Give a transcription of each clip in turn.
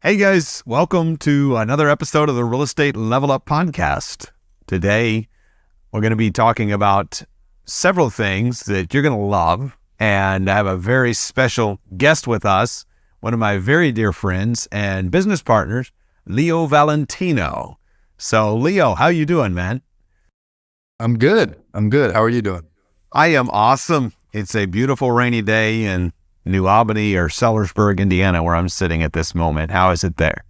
Hey guys, welcome to another episode of the Real Estate Level Up Podcast. Today, we're going to be talking about several things that you're going to love, and I have a very special guest with us, one of my very dear friends and business partners, Leo Valentino. So, Leo, how you doing, man? I'm good. How are you doing? I am awesome. It's a beautiful rainy day in New Albany or Sellersburg, Indiana, where I'm sitting at this moment. How is it there?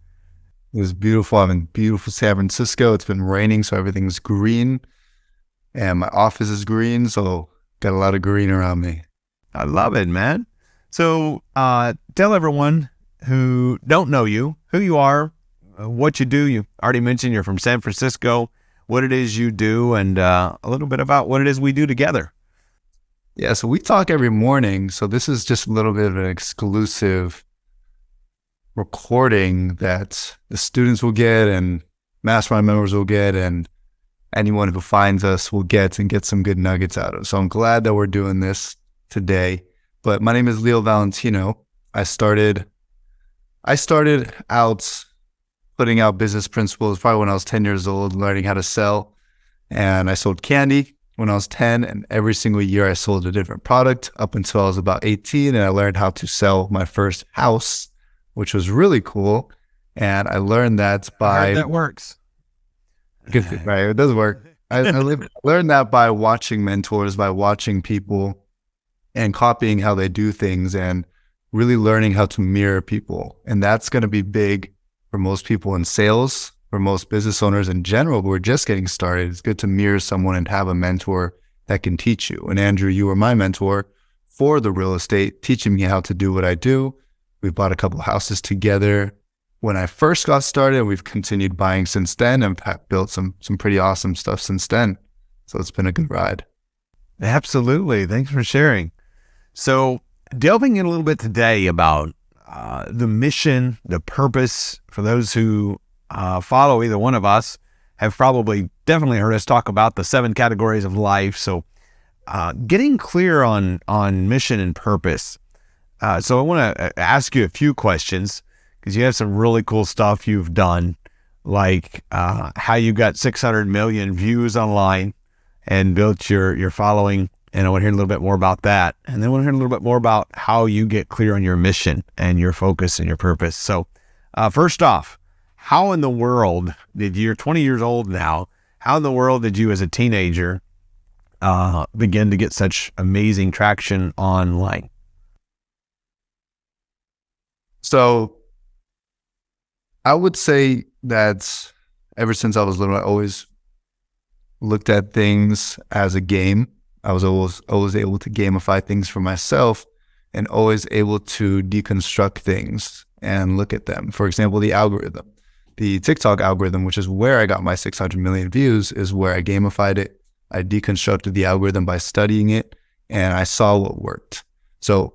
It was beautiful. I'm in beautiful San Francisco. It's been raining, so everything's green. And my office is green, so got a lot of green around me. I love it, man. So tell everyone who don't know you, who you are, what you do. You already mentioned you're from San Francisco, what it is you do, and a little bit about what it is we do together. Yeah, so we talk every morning. So this is just a little bit of an exclusive recording that the students will get and mastermind members will get and anyone who finds us will get and get some good nuggets out of. So I'm glad that we're doing this today. But my name is Leo Valentino. I started out putting out business principles probably when I was 10 years old, learning how to sell. And I sold candy when I was 10, and every single year I sold a different product up until I was about 18, and I learned how to sell my first house, which was really cool. And I learned that by... that works. Right, it does work. I learned that by watching mentors, by watching people and copying how they do things and really learning how to mirror people. And that's going to be big for most people in sales, for most business owners in general who are just getting started. It's good to mirror someone and have a mentor that can teach you. And Andrew, you were my mentor for the real estate, teaching me how to do what I do. We bought a couple of houses together when I first got started. We've continued buying since then and built some pretty awesome stuff since then. So it's been a good ride. Absolutely. Thanks for sharing. So delving in a little bit today about the mission, the purpose, for those who follow either one of us, have probably definitely heard us talk about the 7 categories of life. So getting clear on mission and purpose. So I want to ask you a few questions because you have some really cool stuff you've done, like how you got 600 million views online and built your following. And I want to hear a little bit more about that. And then I want to hear a little bit more about how you get clear on your mission and your focus and your purpose. So first off, how in the world you're 20 years old now, how in the world did you as a teenager begin to get such amazing traction online? So I would say that ever since I was little, I always looked at things as a game. I was always able to gamify things for myself and always able to deconstruct things and look at them. For example, the algorithm. The TikTok algorithm, which is where I got my 600 million views, is where I gamified it. I deconstructed the algorithm by studying it, and I saw what worked. So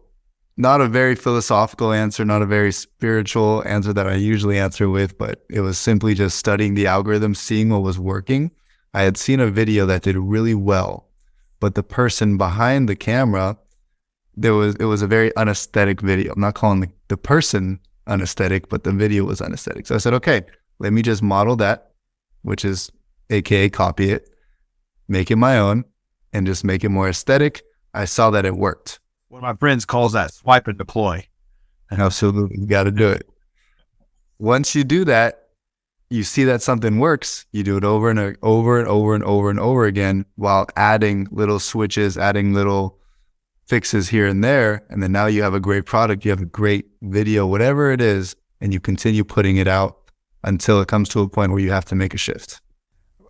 not a very philosophical answer, not a very spiritual answer that I usually answer with, but it was simply just studying the algorithm, seeing what was working. I had seen a video that did really well, but the person behind the camera, it was a very unaesthetic video. I'm not calling the person unaesthetic, but the video was unaesthetic. So I said, okay, let me just model that, which is AKA copy it, make it my own, and just make it more aesthetic. I saw that it worked. One of my friends calls that swipe and deploy. Absolutely, you got to do it. Once you do that, you see that something works, you do it over and over and over and over and over again while adding little switches, adding little fixes here and there, and then now you have a great product, you have a great video, whatever it is, and you continue putting it out until it comes to a point where you have to make a shift.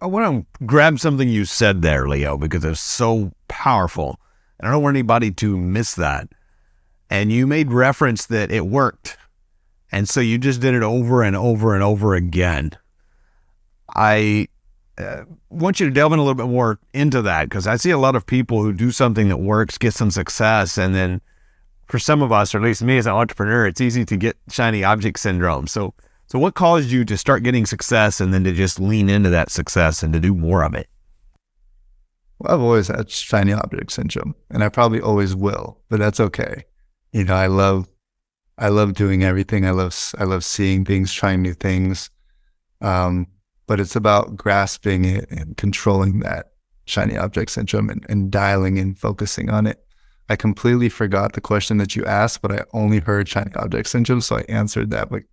I want to grab something you said there, Leo, because it's so powerful, and I don't want anybody to miss that. And you made reference that it worked, and so you just did it over and over and over again. I want you to delve in a little bit more into that, because I see a lot of people who do something that works, get some success, and then for some of us, or at least me as an entrepreneur, it's easy to get shiny object syndrome. So what caused you to start getting success and then to just lean into that success and to do more of it? Well, I've always had shiny object syndrome, and I probably always will, but that's okay. You know, I love I love doing everything. I love seeing things, trying new things. But it's about grasping it and controlling that shiny object syndrome and dialing in, focusing on it. I completely forgot the question that you asked, but I only heard shiny object syndrome, so I answered that. But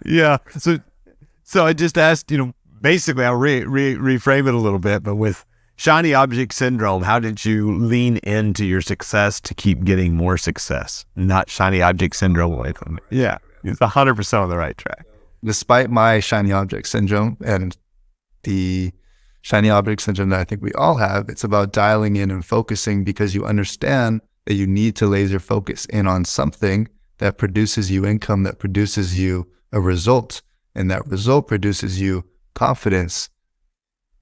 yeah. So I just asked, basically I'll reframe it a little bit, but with shiny object syndrome, how did you lean into your success to keep getting more success? Not shiny object syndrome away from it. Yeah. It's 100% on the right track. Despite my shiny object syndrome and the shiny object syndrome that I think we all have, it's about dialing in and focusing, because you understand that you need to laser focus in on something that produces you income, that produces you a result, and that result produces you confidence.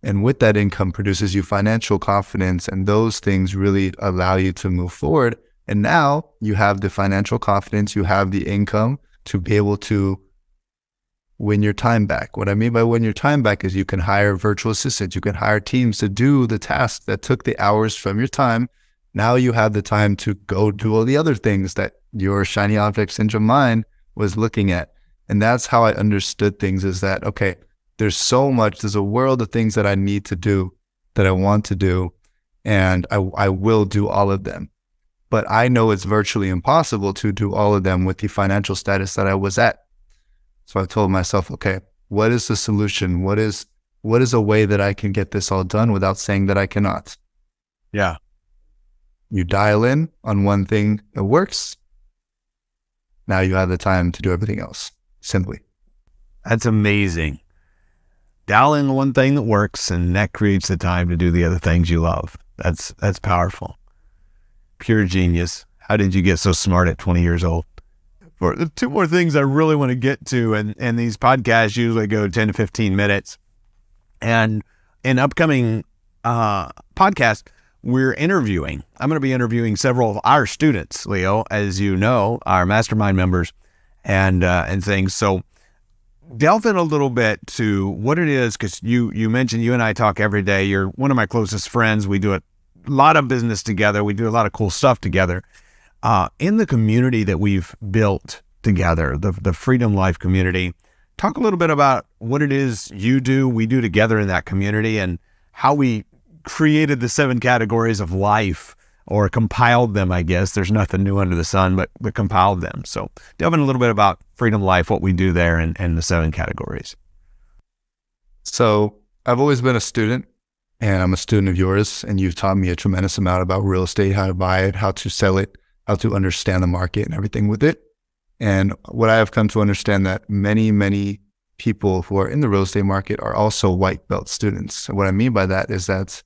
And with that income produces you financial confidence, and those things really allow you to move forward. And now you have the financial confidence, you have the income to be able to win your time back. What I mean by win your time back is you can hire virtual assistants, you can hire teams to do the tasks that took the hours from your time. Now you have the time to go do all the other things that your shiny object syndrome mind was looking at. And that's how I understood things, is that, okay, there's a world of things that I need to do, that I want to do, and I will do all of them. But I know it's virtually impossible to do all of them with the financial status that I was at. So I told myself, okay, what is the solution? What is a way that I can get this all done without saying that I cannot? Yeah. You dial in on one thing that works. Now you have the time to do everything else, simply. That's amazing. Dial in one thing that works, and that creates the time to do the other things you love. That's powerful. Pure genius. How did you get so smart at 20 years old? For the two more things I really want to get to, and these podcasts usually go 10 to 15 minutes. And in upcoming podcasts, we're interviewing. I'm going to be interviewing several of our students, Leo, as you know, our mastermind members and things. So delve in a little bit to what it is, because you mentioned you and I talk every day. You're one of my closest friends. We do a lot of business together. We do a lot of cool stuff together. In the community that we've built together, the Freedom Life community, talk a little bit about what it is you do, we do together in that community, and how we created the 7 categories of life, or compiled them, I guess. There's nothing new under the sun, but compiled them. So delve in a little bit about Freedom Life, what we do there, and the 7 categories. So I've always been a student, and I'm a student of yours, and you've taught me a tremendous amount about real estate, how to buy it, how to sell it, how to understand the market and everything with it. And what I have come to understand, that many, many people who are in the real estate market are also white belt students. And what I mean by that is that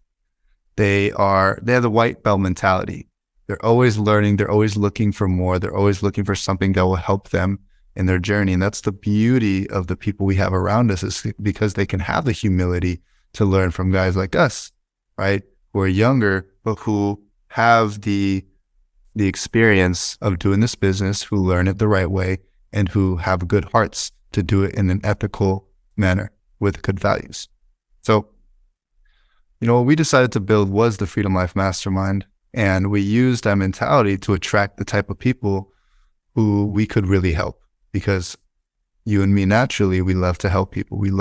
they have the white belt mentality. They're always learning. They're always looking for more. They're always looking for something that will help them in their journey. And that's the beauty of the people we have around us, is because they can have the humility to learn from guys like us, right? Who are younger, but who have the experience of doing this business, who learn it the right way, and who have good hearts to do it in an ethical manner with good values. So, what we decided to build was the Freedom Life Mastermind, and we used that mentality to attract the type of people who we could really help, because you and me, naturally, we love to help people. We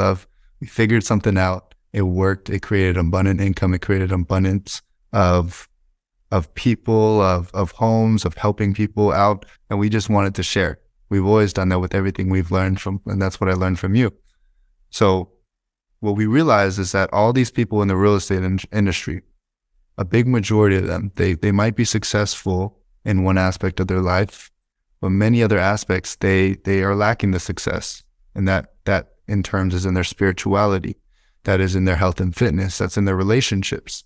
figured something out. It worked. It created abundant income. It created abundance of people, of homes, of helping people out. And we just wanted to share. We've always done that with everything we've learned from, and that's what I learned from you. So what we realized is that all these people in the real estate industry, a big majority of them, they might be successful in one aspect of their life, but many other aspects, they are lacking the success. And that in terms is in their spirituality, that is in their health and fitness, that's in their relationships.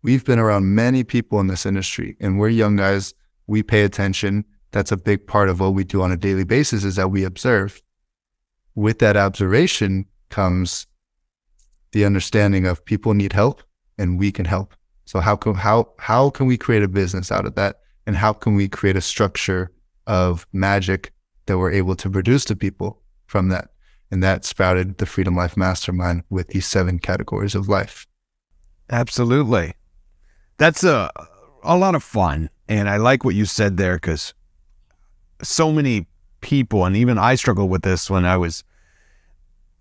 We've been around many people in this industry, and we're young guys. We pay attention. That's a big part of what we do on a daily basis, is that we observe. With that observation comes the understanding of people need help and we can help. So how can we create a business out of that? And how can we create a structure of magic that we're able to produce to people from that? And that sprouted the Freedom Life Mastermind with these 7 categories of life. Absolutely. That's a lot of fun. And I like what you said there, because so many people, and even I struggled with this when I was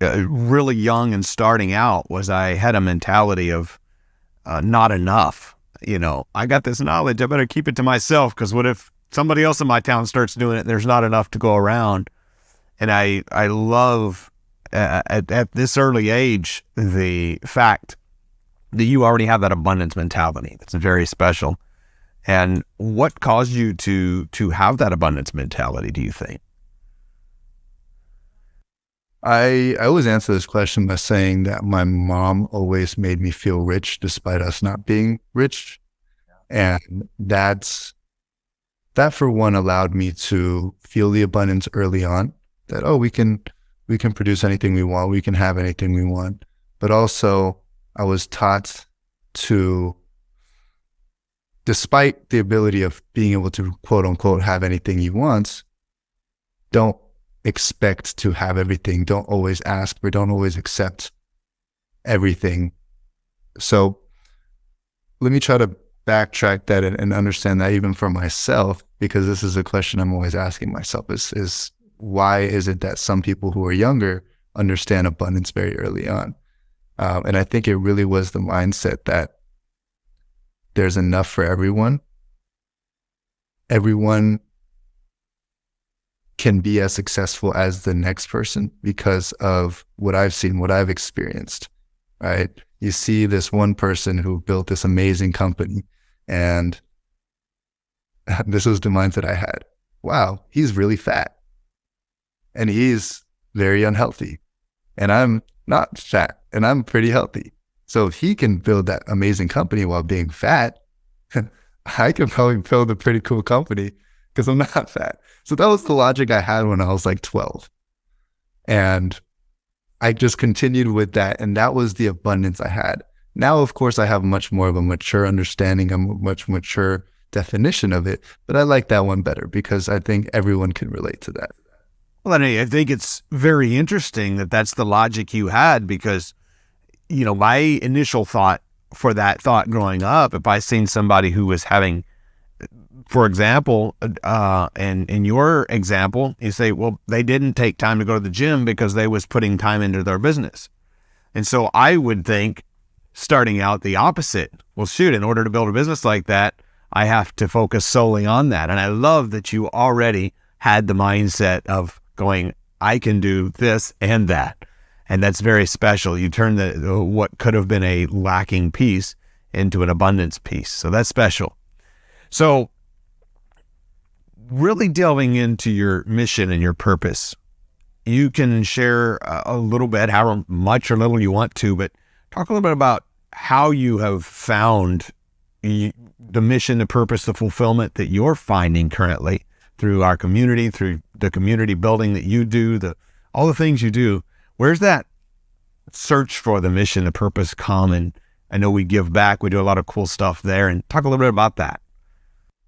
really young and starting out, was I had a mentality of not enough. I got this knowledge, I better keep it to myself, because what if somebody else in my town starts doing it? There's not enough to go around. And I love at this early age the fact that you already have that abundance mentality. That's very special. And what caused you to have that abundance mentality, do you think? I always answer this question by saying that my mom always made me feel rich despite us not being rich. And that for one allowed me to feel the abundance early on, that, we can produce anything we want, we can have anything we want. But also I was taught to, despite the ability of being able to quote unquote have anything you want, don't expect to have everything. Don't always ask, or don't always accept everything. So let me try to backtrack that and understand that even for myself, because this is a question I'm always asking myself is why is it that some people who are younger understand abundance very early on? And I think it really was the mindset that there's enough for everyone. Everyone can be as successful as the next person because of what I've seen, what I've experienced, right? You see this one person who built this amazing company, and this was the mindset I had. Wow, he's really fat and he's very unhealthy, and I'm not fat and I'm pretty healthy. So if he can build that amazing company while being fat, I can probably build a pretty cool company because I'm not fat. So that was the logic I had when I was like 12. And I just continued with that. And that was the abundance I had. Now, of course, I have much more of a mature understanding, a much mature definition of it. But I like that one better because I think everyone can relate to that. Well, I think it's very interesting that that's the logic you had, because, my initial thought for that thought growing up, if I seen somebody who was having, for example, and in your example, you say, well, they didn't take time to go to the gym because they was putting time into their business. And so I would think, starting out, the opposite. Well, shoot, in order to build a business like that, I have to focus solely on that. And I love that you already had the mindset of going, I can do this and that. And that's very special. You turn what could have been a lacking piece into an abundance piece. So that's special. So really delving into your mission and your purpose, you can share a little bit, however much or little you want to, but talk a little bit about how you have found the mission, the purpose, the fulfillment that you're finding currently through our community, through the community building that you do, all the things you do. Where's that search for the mission, the purpose come? And I know we give back, we do a lot of cool stuff there, and talk a little bit about that.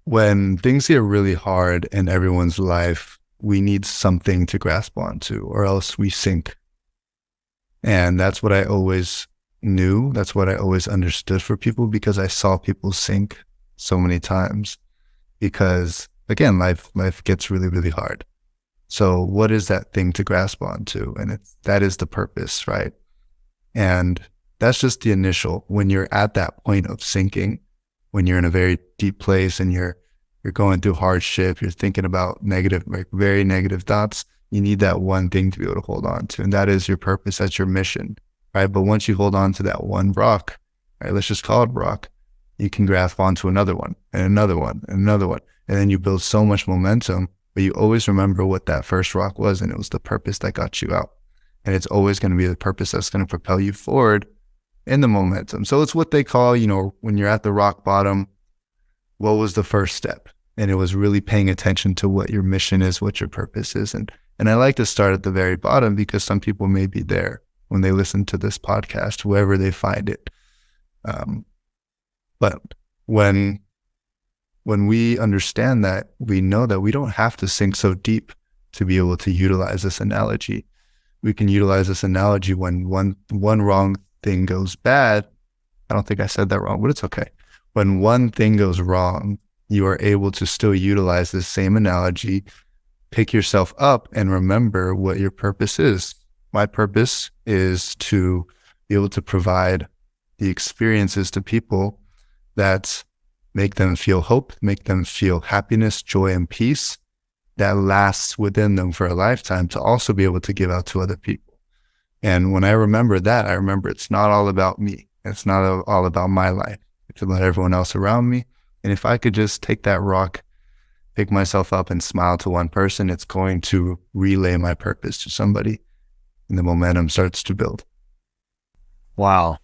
When things get really hard in everyone's life, we need something to grasp onto, or else we sink. And that's what I always knew. That's what I always understood for people, because I saw people sink so many times. Because again, life gets really, really hard. So what is that thing to grasp onto? And that is the purpose, right? And that's just the initial. When you're at that point of sinking, when you're in a very deep place and you're going through hardship, you're thinking about very negative thoughts, you need that one thing to be able to hold on to. And that is your purpose. That's your mission, right? But once you hold on to that one rock, right, let's just call it rock, you can grasp onto another one and another one and another one. And then you build so much momentum, but you always remember what that first rock was, and it was the purpose that got you out. And it's always going to be the purpose that's going to propel you forward in the momentum. So it's what they call, when you're at the rock bottom, what was the first step? And it was really paying attention to what your mission is, what your purpose is. And I like to start at the very bottom, because some people may be there when they listen to this podcast, whoever they find it. But when we understand that, we know that we don't have to sink so deep to be able to utilize this analogy. We can utilize this analogy when one wrong thing goes bad. I don't think I said that wrong, but it's okay. When one thing goes wrong, you are able to still utilize this same analogy pick yourself up and remember what your purpose is. My purpose is to be able to provide the experiences to people that make them feel hope, make them feel happiness, joy, and peace that lasts within them for a lifetime, to also be able to give out to other people. And when I remember that, I remember it's not all about me. It's not all about my life. It's about everyone else around me. And if I could just take that rock, pick myself up and smile to one person, it's going to relay my purpose to somebody, and the momentum starts to build. Wow.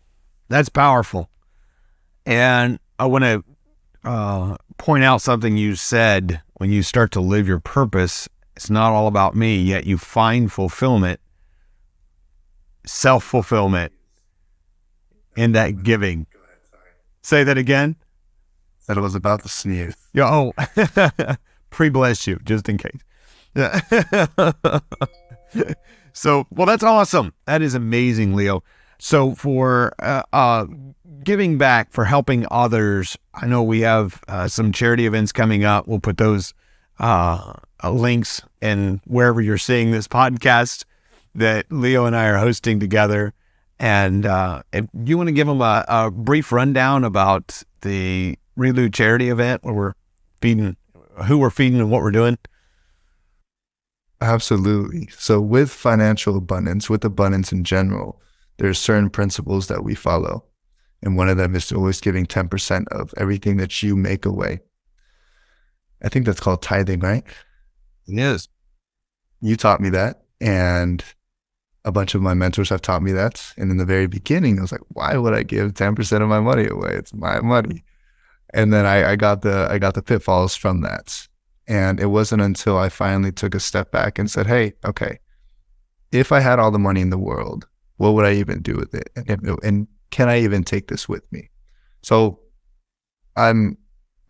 That's powerful. And I want to point out something you said. When you start to live your purpose, it's not all about me, yet you find fulfillment, self-fulfillment in that giving. Say that again. That it was about to sneeze. Yeah, pre-bless you, just in case. So, well, that's awesome. That is amazing, Leo. So for giving back, for helping others, I know we have some charity events coming up. We'll put those links in wherever you're seeing this podcast that Leo and I are hosting together. And if you want to give them a brief rundown about the ReLou charity event where we're feeding, who we're feeding and what we're doing. Absolutely. So with financial abundance, with abundance in general, there's certain principles that we follow. And one of them is always giving 10% of everything that you make away. I think that's called tithing, right? It is. You taught me that. And a bunch of my mentors have taught me that. And in the very beginning, I was like, why would I give 10% of my money away? It's my money. And then I got the pitfalls from that. And it wasn't until I finally took a step back and said, hey, okay, if I had all the money in the world, what would I even do with it? And can I even take this with me? So I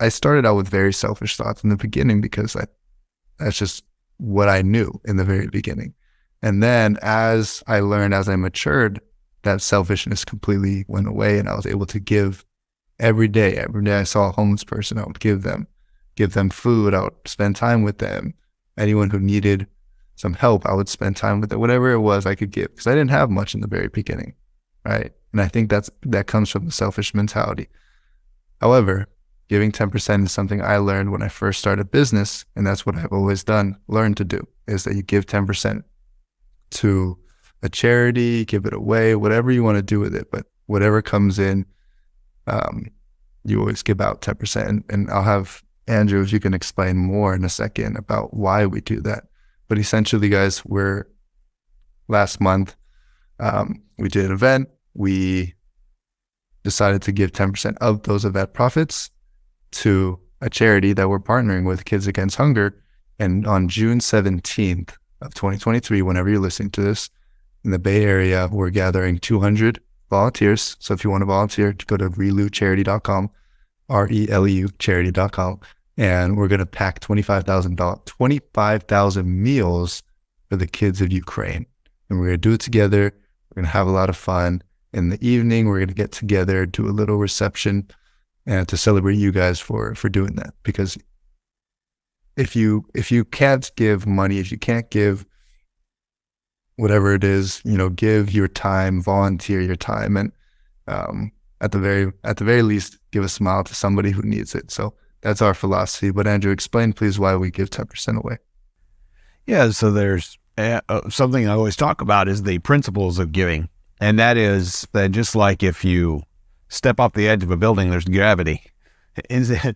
started out with very selfish thoughts in the beginning because that's just what I knew in the very beginning. And then as I learned, as I matured, that selfishness completely went away, and I was able to give every day. Every day I saw a homeless person, I would give them food. I would spend time with them. Anyone who needed some help, I would spend time with them. Whatever it was I could give, because I didn't have much in the very beginning, right? And I think that comes from the selfish mentality. However, giving 10% is something I learned when I first started business, and that's what I've always learned to do, is that you give 10% to a charity, give it away, whatever you want to do with it. But whatever comes in, you always give out 10%. And I'll have Andrew, if you can explain more in a second about why we do that. But essentially, guys, last month, we did an event. We decided to give 10% of those event profits to a charity that we're partnering with, Kids Against Hunger. And on June 17th of 2023, whenever you're listening to this, in the Bay Area, we're gathering 200 volunteers. So if you want to volunteer, go to reloucharity.com, RELU charity.com, and we're going to pack 25,000 meals for the kids of Ukraine. And we're going to do it together. We're going to have a lot of fun. In the evening, we're going to get together, do a little reception, and to celebrate you guys for doing that. Because if you can't give money, if you can't give whatever it is, give your time, volunteer your time, and at the very least, give a smile to somebody who needs it. So that's our philosophy. But Andrew, explain please why we give 10% away. Yeah, so there's something I always talk about is the principles of giving. And that is that just like if you step off the edge of a building, there's gravity.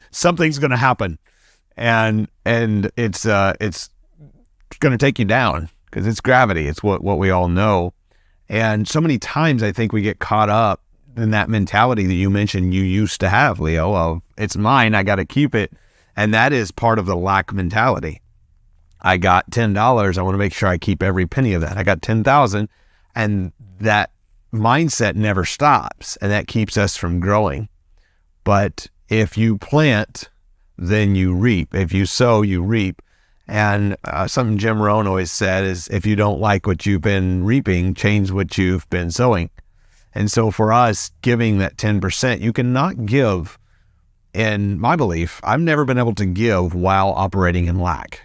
Something's going to happen. And it's going to take you down because it's gravity. It's what we all know. And so many times I think we get caught up in that mentality that you mentioned you used to have, Leo, of it's mine, I got to keep it. And that is part of the lack mentality. I got $10. I want to make sure I keep every penny of that. I got 10,000, and that mindset never stops, and that keeps us from growing. But if you plant, then you reap. If you sow, you reap. And something Jim Rohn always said is, if you don't like what you've been reaping, change what you've been sowing. And so for us, giving that 10%, you cannot give, in my belief, I've never been able to give while operating in lack.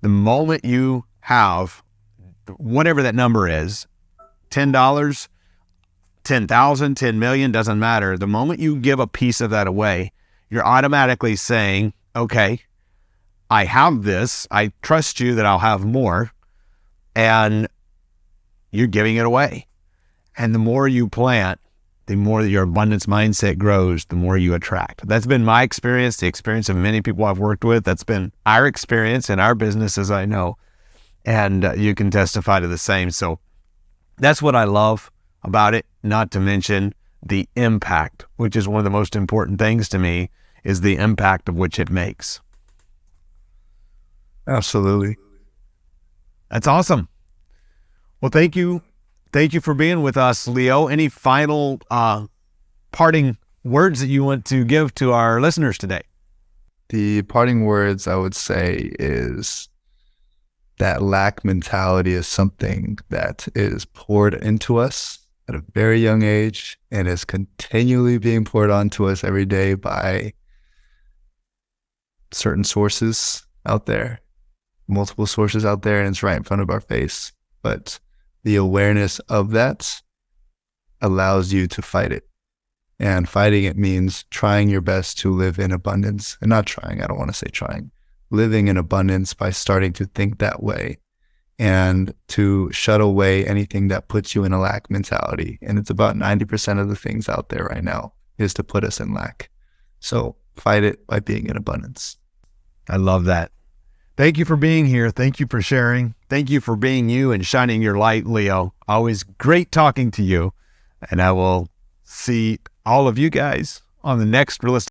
The moment you have whatever that number is, $10, 10,000, 10 million, doesn't matter. The moment you give a piece of that away, you're automatically saying, okay, I have this. I trust you that I'll have more. And you're giving it away. And the more you plant, the more that your abundance mindset grows, the more you attract. That's been my experience, the experience of many people I've worked with. That's been our experience in our business, as I know. And you can testify to the same. So that's what I love about it, not to mention the impact, which is one of the most important things to me, is the impact of which it makes. Absolutely. That's awesome. Well, thank you. Thank you for being with us, Leo. Any final parting words that you want to give to our listeners today? The parting words I would say is that lack mentality is something that is poured into us at a very young age and is continually being poured onto us every day by certain sources out there, multiple sources out there, and it's right in front of our face. But the awareness of that allows you to fight it. And fighting it means trying your best to live in abundance. And not trying, I don't want to say trying. Living in abundance by starting to think that way and to shut away anything that puts you in a lack mentality. And it's about 90% of the things out there right now is to put us in lack. So fight it by being in abundance. I love that. Thank you for being here. Thank you for sharing. Thank you for being you and shining your light, Leo. Always great talking to you. And I will see all of you guys on the next Real Estate